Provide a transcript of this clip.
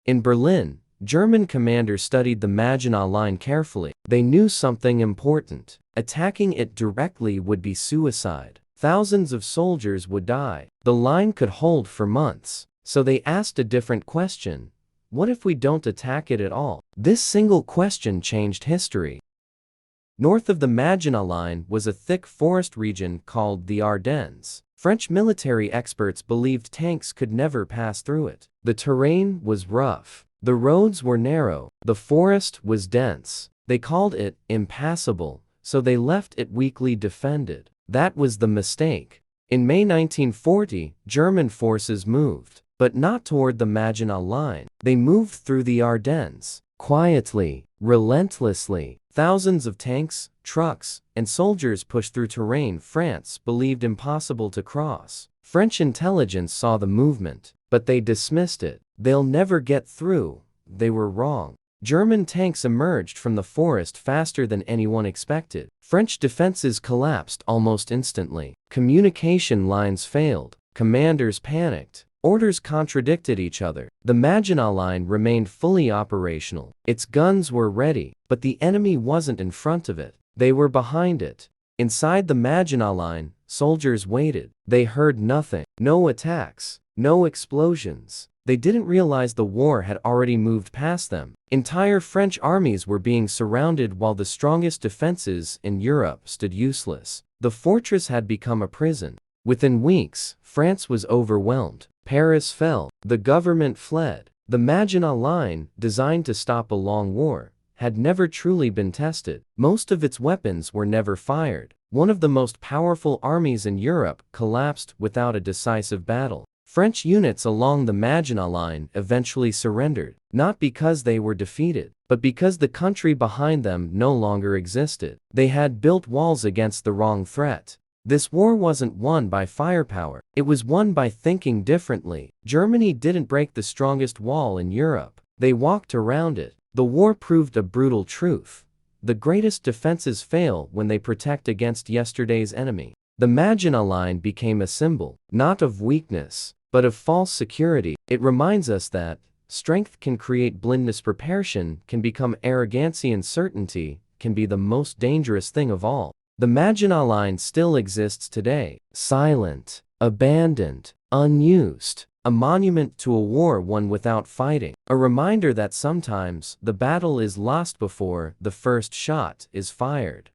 In Berlin, German commanders studied the Maginot Line carefully. They knew something important. Attacking it directly would be suicide. Thousands of soldiers would die. The line could hold for months. So they asked a different question. What if we don't attack it at all? This single question changed history. North of the Maginot Line was a thick forest region called the Ardennes. French military experts believed tanks could never pass through it. The terrain was rough. The roads were narrow. The forest was dense. They called it impassable, so they left it weakly defended. That was the mistake. In May 1940, German forces moved, but not toward the Maginot Line. They moved through the Ardennes, quietly, relentlessly. Thousands of tanks, trucks, and soldiers pushed through terrain France believed impossible to cross. French intelligence saw the movement, but they dismissed it. They'll never get through. They were wrong. German tanks emerged from the forest faster than anyone expected. French defenses collapsed almost instantly. Communication lines failed. Commanders panicked. Orders contradicted each other. The Maginot Line remained fully operational. Its guns were ready, but the enemy wasn't in front of it. They were behind it. Inside the Maginot Line, soldiers waited. They heard nothing. No attacks. No explosions. They didn't realize the war had already moved past them. Entire French armies were being surrounded while the strongest defenses in Europe stood useless. The fortress had become a prison. Within weeks, France was overwhelmed. Paris fell. The government fled. The Maginot Line, designed to stop a long war, had never truly been tested. Most of its weapons were never fired. One of the most powerful armies in Europe collapsed without a decisive battle. French units along the Maginot Line eventually surrendered, not because they were defeated, but because the country behind them no longer existed. They had built walls against the wrong threat. This war wasn't won by firepower. It was won by thinking differently. Germany didn't break the strongest wall in Europe. They walked around it. The war proved a brutal truth. The greatest defenses fail when they protect against yesterday's enemy. The Maginot Line became a symbol, not of weakness, but of false security. It reminds us that strength can create blindness, preparation can become arrogancy, and certainty can be the most dangerous thing of all. The Maginot Line still exists today, silent, abandoned, unused, a monument to a war won without fighting, a reminder that sometimes the battle is lost before the first shot is fired.